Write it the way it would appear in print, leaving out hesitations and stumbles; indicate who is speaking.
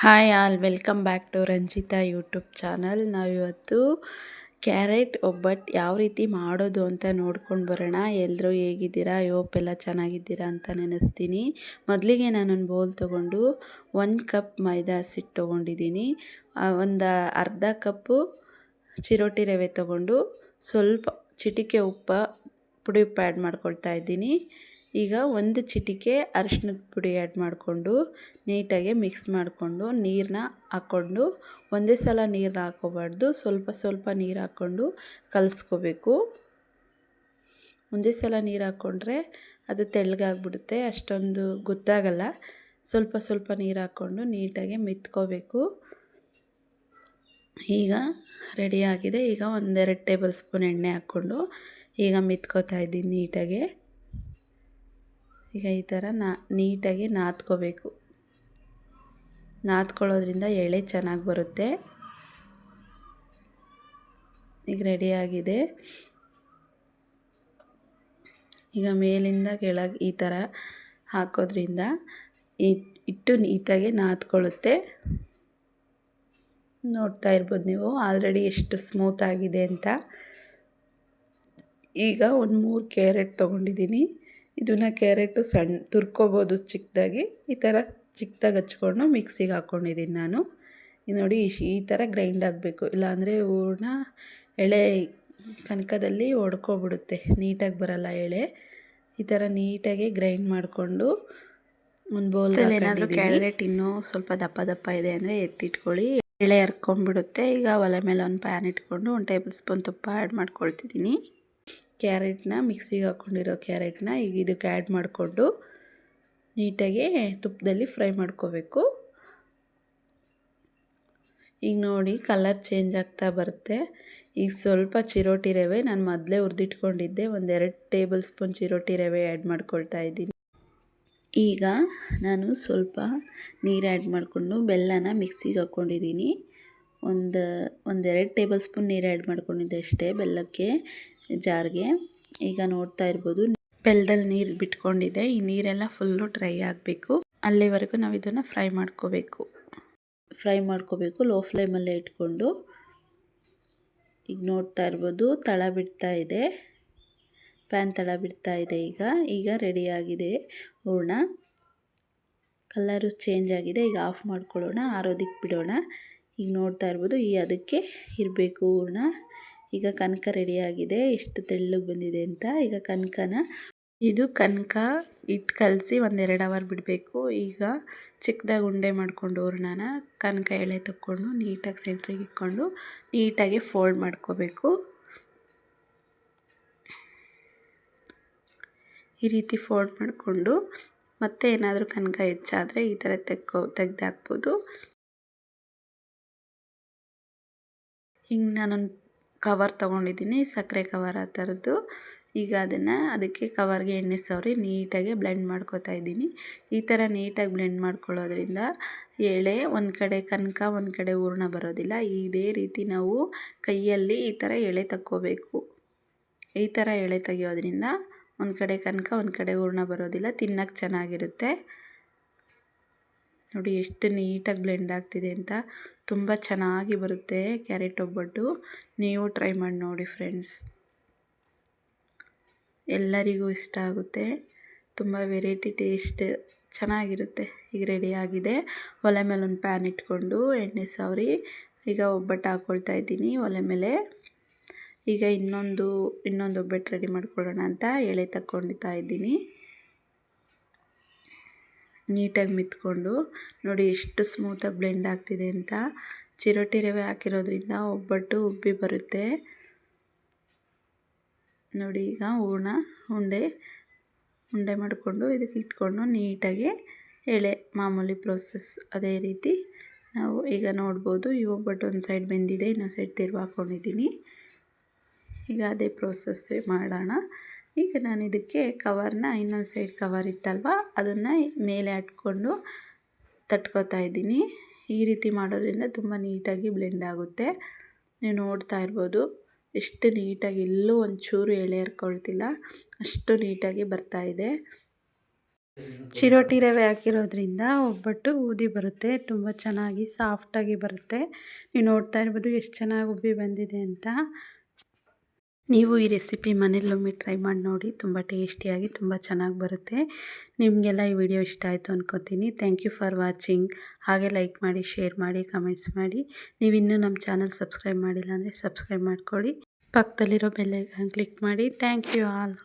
Speaker 1: Hi all, welcome back to Ranjitha YouTube channel. ನಾವಿವತ್ತು carrot ಒಬ್ಬಟ್ಟು ಯಾವ ರೀತಿ ಮಾಡೋದು ಅಂತ ನೋಡ್ಕೊಂಡು ಬರೋಣ. ಎಲ್ಲರೂ ಹೇಗಿದ್ದೀರಾ? ಎಲ್ಲ ಚೆನ್ನಾಗಿದ್ದೀರಾ ಅಂತ ನೆನೆಸ್ತೀನಿ. ಮೊದಲಿಗೆ ನಾನೊಂದು ಬೌಲ್ ತೊಗೊಂಡು 1 ಕಪ್ ಮೈದಾ ಹಸಿಟ್ಟು ತೊಗೊಂಡಿದ್ದೀನಿ. ಒಂದು ಅರ್ಧ ಕಪ್ಪು ಚಿರೋಟಿ ರವೆ ತೊಗೊಂಡು ಸ್ವಲ್ಪ ಚಿಟಿಕೆ ಪುಡಿ ಉಪ್ಪು ಆ್ಯಡ್ ಮಾಡ್ಕೊಳ್ತಾ ಇದ್ದೀನಿ. ಈಗ 1 ಚಿಟಿಕೆ ಅರಿಶಿನದ ಪುಡಿ ಆ್ಯಡ್ ಮಾಡಿಕೊಂಡು ನೀಟಾಗಿ ಮಿಕ್ಸ್ ಮಾಡಿಕೊಂಡು ನೀರನ್ನ ಹಾಕ್ಕೊಂಡು, ಒಂದೇ ಸಲ ನೀರನ್ನ ಹಾಕ್ಕೋಬಾರ್ದು, ಸ್ವಲ್ಪ ಸ್ವಲ್ಪ ನೀರು ಹಾಕ್ಕೊಂಡು ಕಲಿಸ್ಕೋಬೇಕು. ಒಂದೇ ಸಲ ನೀರು ಹಾಕ್ಕೊಂಡ್ರೆ ಅದು ತೆಳ್ಳಗಾಗ್ಬಿಡುತ್ತೆ, ಅಷ್ಟೊಂದು ಗೊತ್ತಾಗಲ್ಲ. ಸ್ವಲ್ಪ ಸ್ವಲ್ಪ ನೀರು ಹಾಕ್ಕೊಂಡು ನೀಟಾಗಿ ಮೆತ್ಕೋಬೇಕು. ಈಗ ರೆಡಿಯಾಗಿದೆ. ಈಗ 1-2 ಟೇಬಲ್ ಸ್ಪೂನ್ ಎಣ್ಣೆ ಹಾಕ್ಕೊಂಡು ಈಗ ಮೆತ್ಕೋತಾ ಇದ್ದೀನಿ ನೀಟಾಗಿ. ಈಗ ಈ ಥರ ನೀಟಾಗಿ ನಾದ್ಕೋಬೇಕು. ನಾದ್ಕೊಳ್ಳೋದ್ರಿಂದ ಎಳೆ ಚೆನ್ನಾಗಿ ಬರುತ್ತೆ. ಈಗ ರೆಡಿಯಾಗಿದೆ. ಈಗ ಮೇಲಿಂದ ಕೆಳಗೆ ಈ ಥರ ಹಾಕೋದ್ರಿಂದ ಹಿಟ್ಟು ನೀಟಾಗಿ ನಾದ್ಕೊಳ್ಳುತ್ತೆ. ನೋಡ್ತಾ ಇರ್ಬೋದು ನೀವು ಆಲ್ರೆಡಿ ಎಷ್ಟು ಸ್ಮೂತ್ ಆಗಿದೆ ಅಂತ. ಈಗ 3 ಕ್ಯಾರೆಟ್ ತೊಗೊಂಡಿದ್ದೀನಿ. ಇದನ್ನು ಕ್ಯಾರೆಟು ಸಣ್ಣ ತುರ್ಕೋಬೋದು ಚಿಕ್ಕದಾಗಿ. ಈ ಥರ ಚಿಕ್ಕದಾಗಿ ಹಚ್ಕೊಂಡು ಮಿಕ್ಸಿಗೆ ಹಾಕ್ಕೊಂಡಿದ್ದೀನಿ ನಾನು. ಈಗ ನೋಡಿ ಈ ಥರ ಗ್ರೈಂಡ್ ಆಗಬೇಕು, ಇಲ್ಲಾಂದರೆ ಹೂರಣ ಎಳೆ ಕನಕದಲ್ಲಿ ಒಡ್ಕೊಬಿಡುತ್ತೆ, ನೀಟಾಗಿ ಬರಲ್ಲ ಎಳೆ. ಈ ಥರ ನೀಟಾಗಿ ಗ್ರೈಂಡ್ ಮಾಡಿಕೊಂಡು ಒಂದು ಬೌಲ್ಗೆ ಏನಾದರೂ ಕ್ಯಾರೆಟ್ ಇನ್ನೂ ಸ್ವಲ್ಪ ದಪ್ಪ ದಪ್ಪ ಇದೆ ಅಂದರೆ ಎತ್ತಿಟ್ಕೊಳ್ಳಿ, ಎಳೆ ಹರ್ಕೊಂಡ್ಬಿಡುತ್ತೆ. ಈಗ ಒಲೆ ಮೇಲೆ ಒಂದು ಪ್ಯಾನ್ ಇಟ್ಕೊಂಡು 1 ಟೇಬಲ್ ಸ್ಪೂನ್ ತುಪ್ಪ ಆ್ಯಡ್ ಮಾಡ್ಕೊಳ್ತಿದ್ದೀನಿ. ಕ್ಯಾರೆಟ್ನ ಮಿಕ್ಸಿಗೆ ಹಾಕ್ಕೊಂಡಿರೋ ಕ್ಯಾರೆಟ್ನ ಈಗ ಇದಕ್ಕೆ ಆ್ಯಡ್ ಮಾಡಿಕೊಂಡು ನೀಟಾಗಿ ತುಪ್ಪದಲ್ಲಿ ಫ್ರೈ ಮಾಡ್ಕೋಬೇಕು. ಈಗ ನೋಡಿ ಕಲರ್ ಚೇಂಜ್ ಆಗ್ತಾ ಬರುತ್ತೆ. ಈಗ ಸ್ವಲ್ಪ ಚಿರೋಟಿ ರವೆ ನಾನು ಮೊದಲೇ ಹುರಿದಿಟ್ಕೊಂಡಿದ್ದೆ, 1-2 ಟೇಬಲ್ ಸ್ಪೂನ್ ಚಿರೋಟಿ ರವೆ ಆ್ಯಡ್ ಮಾಡ್ಕೊಳ್ತಾ ಇದ್ದೀನಿ. ಈಗ ನಾನು ಸ್ವಲ್ಪ ನೀರು ಆ್ಯಡ್ ಮಾಡಿಕೊಂಡು ಬೆಲ್ಲನ ಮಿಕ್ಸಿಗೆ ಹಾಕ್ಕೊಂಡಿದ್ದೀನಿ. 1-2 ಟೇಬಲ್ ಸ್ಪೂನ್ ನೀರು ಆ್ಯಡ್ ಮಾಡ್ಕೊಂಡಿದ್ದೆ ಅಷ್ಟೇ ಬೆಲ್ಲಕ್ಕೆ, ಜಾರ್ಗೆ. ಈಗ ನೋಡ್ತಾ ಇರ್ಬೋದು ಬೆಲ್ಲದಲ್ಲಿ ನೀರು ಬಿಟ್ಕೊಂಡಿದೆ. ಈ ನೀರೆಲ್ಲ ಫುಲ್ಲು ಡ್ರೈ ಆಗಬೇಕು. ಅಲ್ಲಿವರೆಗೂ ನಾವು ಇದನ್ನು ಫ್ರೈ ಮಾಡ್ಕೋಬೇಕು ಲೋ ಫ್ಲೇಮಲ್ಲೇ ಇಟ್ಕೊಂಡು. ಈಗ ನೋಡ್ತಾ ಇರ್ಬೋದು ತಳ ಬಿಡ್ತಾ ಇದೆ, ಪ್ಯಾನ್ ತಳ ಬಿಡ್ತಾ ಇದೆ. ಈಗ ರೆಡಿಯಾಗಿದೆ ಹೂರಣ. ಕಲರು ಚೇಂಜ್ ಆಗಿದೆ. ಈಗ ಆಫ್ ಮಾಡ್ಕೊಳ್ಳೋಣ, ಆರೋದಕ್ಕೆ ಬಿಡೋಣ. ಈಗ ನೋಡ್ತಾ ಇರ್ಬೋದು ಅದಕ್ಕೆ ಇರಬೇಕು ಹೂರಣ. ಈಗ ಕನಕ ರೆಡಿಯಾಗಿದೆ, ಎಷ್ಟು ತೆಳ್ಳಗೆ ಬಂದಿದೆ ಅಂತ. ಈಗ ಕನಕ ಹಿಟ್ಟು ಕಲಸಿ 1-2 ಅವರ್ ಬಿಡಬೇಕು. ಈಗ ಚಿಕ್ಕದಾಗಿ ಉಂಡೆ ಮಾಡ್ಕೊಂಡು ಹೂರಣನ ಕನಕ ಎಳೆ ತಕ್ಕೊಂಡು ನೀಟಾಗಿ ಸೆಂಟ್ರಿಗೆ ಇಟ್ಕೊಂಡು ನೀಟಾಗಿ ಫೋಲ್ಡ್ ಮಾಡ್ಕೋಬೇಕು. ಈ ರೀತಿ ಫೋಲ್ಡ್ ಮಾಡಿಕೊಂಡು ಮತ್ತೆ ಏನಾದರೂ ಕನಕ ಹೆಚ್ಚಾದರೆ ಈ ಥರ ತೆಗೆದಾಕ್ಬೋದು. ಹಿಂಗೆ ನಾನೊಂದು ಕವರ್ ತೊಗೊಂಡಿದ್ದೀನಿ, ಸಕ್ಕರೆ ಕವರ್ ಆ ಥರದ್ದು. ಈಗ ಅದಕ್ಕೆ ಕವರ್ಗೆ ಎಣ್ಣೆ ಸವರಿ ನೀಟಾಗಿ ಬ್ಲೆಂಡ್ ಮಾಡ್ಕೋತಾ ಇದ್ದೀನಿ. ಈ ಥರ ನೀಟಾಗಿ ಬ್ಲೆಂಡ್ ಮಾಡ್ಕೊಳ್ಳೋದ್ರಿಂದ ಎಳೆ ಒಂದು ಕಡೆ ಕನಕ ಒಂದು ಕಡೆ ಹೂರಣ ಬರೋದಿಲ್ಲ. ಇದೇ ರೀತಿ ನಾವು ಕೈಯಲ್ಲಿ ಈ ಥರ ಎಳೆ ತಕ್ಕೋಬೇಕು. ಈ ಥರ ಎಳೆ ತೆಗಿಯೋದ್ರಿಂದ ಒಂದು ಕಡೆ ಕನಕ ಒಂದು ಕಡೆ ಹೂರಣ ಬರೋದಿಲ್ಲ, ತಿನ್ನೋಕ್ಕೆ ಚೆನ್ನಾಗಿರುತ್ತೆ. ನೋಡಿ ಎಷ್ಟು ನೀಟಾಗಿ ಬ್ಲೆಂಡ್ ಆಗ್ತಿದೆ ಅಂತ. ತುಂಬ ಚೆನ್ನಾಗಿ ಬರುತ್ತೆ ಕ್ಯಾರೆಟ್ ಒಬ್ಬಟ್ಟು. ನೀವು ಟ್ರೈ ಮಾಡಿ ನೋಡಿ ಫ್ರೆಂಡ್ಸ್, ಎಲ್ಲರಿಗೂ ಇಷ್ಟ ಆಗುತ್ತೆ. ತುಂಬ ವೆರೈಟಿ ಟೇಸ್ಟ್ ಚೆನ್ನಾಗಿರುತ್ತೆ. ಈಗ ರೆಡಿಯಾಗಿದೆ. ಒಲೆ ಮೇಲೆ ಒಂದು ಪ್ಯಾನ್ ಇಟ್ಕೊಂಡು ಎಣ್ಣೆ ಸವರಿ ಈಗ ಒಬ್ಬಟ್ಟು ಹಾಕ್ಕೊಳ್ತಾ ಇದ್ದೀನಿ ಒಲೆ ಮೇಲೆ. ಈಗ ಇನ್ನೊಂದು ಒಬ್ಬಟ್ಟು ರೆಡಿ ಮಾಡ್ಕೊಳ್ಳೋಣ ಅಂತ ಎಳೆ ತಕ್ಕೊಳ್ತಾ ಇದ್ದೀನಿ. ನೀಟಾಗಿ ಮಿತ್ಕೊಂಡು ನೋಡಿ ಎಷ್ಟು ಸ್ಮೂತಾಗಿ ಬ್ಲೆಂಡ್ ಆಗ್ತಿದೆ ಅಂತ. ಚಿರೋಟಿ ರವೆ ಹಾಕಿರೋದ್ರಿಂದ ಒಬ್ಬಟ್ಟು ಉಬ್ಬಿ ಬರುತ್ತೆ ನೋಡಿ. ಈಗ ಉಂಡೆ ಮಾಡಿಕೊಂಡು ಇದಕ್ಕೆ ಇಟ್ಕೊಂಡು ನೀಟಾಗಿ ಎಳೆ ಮಾಮೂಲಿ ಪ್ರೋಸೆಸ್ ಅದೇ ರೀತಿ ನಾವು ಈಗ ನೋಡ್ಬೋದು. ಈ ಒಬ್ಬಟ್ಟು ಒಂದು ಸೈಡ್ ಬೆಂದಿದೆ, ಇನ್ನೊಂದು ಸೈಡ್ ತಿರುವಿ ಹಾಕ್ಕೊಂಡಿದ್ದೀನಿ. ಈಗ ಅದೇ ಪ್ರೋಸೆಸ್ ಮಾಡೋಣ. ಈಗ ನಾನು ಇದಕ್ಕೆ ಕವರ್ನ ಇನ್ನೊಂದು ಸೈಡ್ ಕವರ್ ಇತ್ತಲ್ವ ಅದನ್ನು ಮೇಲೆ ಹಾಕ್ಕೊಂಡು ತಟ್ಕೋತಾ ಇದ್ದೀನಿ. ಈ ರೀತಿ ಮಾಡೋದ್ರಿಂದ ತುಂಬ ನೀಟಾಗಿ ಬ್ಲೆಂಡ್ ಆಗುತ್ತೆ. ನೀವು ನೋಡ್ತಾ ಇರ್ಬೋದು ಎಷ್ಟು ನೀಟಾಗಿ, ಎಲ್ಲೂ ಒಂಚೂರು ಎಳೆ ಹರ್ಕೊಳ್ತಿಲ್ಲ, ಅಷ್ಟು ನೀಟಾಗಿ ಬರ್ತಾಯಿದೆ. ಚಿರೋಟಿ ರವೆ ಹಾಕಿರೋದ್ರಿಂದ ಒಬ್ಬಟ್ಟು ಊದಿ ಬರುತ್ತೆ, ತುಂಬ ಚೆನ್ನಾಗಿ ಸಾಫ್ಟಾಗಿ ಬರುತ್ತೆ. ನೀವು ನೋಡ್ತಾ ಇರ್ಬೋದು ಎಷ್ಟು ಚೆನ್ನಾಗಿ ಉಬ್ಬಿ ಬಂದಿದೆ ಅಂತ. ನೀವು ಈ ರೆಸಿಪಿ ಮನೇಲೊಮ್ಮೆ ಟ್ರೈ ಮಾಡಿ ನೋಡಿ, ತುಂಬ ಟೇಸ್ಟಿಯಾಗಿ ತುಂಬ ಚೆನ್ನಾಗಿ ಬರುತ್ತೆ. ನಿಮಗೆಲ್ಲ ಈ ವಿಡಿಯೋ ಇಷ್ಟ ಆಯಿತು ಅಂದ್ಕೊತೀನಿ. Thank you for watching. ಹಾಗೆ ಲೈಕ್ ಮಾಡಿ, ಶೇರ್ ಮಾಡಿ, ಕಮೆಂಟ್ಸ್ ಮಾಡಿ. ನೀವು ಇನ್ನೂ ನಮ್ಮ ಚಾನಲ್ ಸಬ್ಸ್ಕ್ರೈಬ್ ಮಾಡಿಲ್ಲ ಅಂದರೆ ಸಬ್ಸ್ಕ್ರೈಬ್ ಮಾಡ್ಕೊಳ್ಳಿ. ಪಕ್ಕದಲ್ಲಿರೋ ಬೆಲ್ ಐಕಾನ್ ಕ್ಲಿಕ್ ಮಾಡಿ. Thank you all.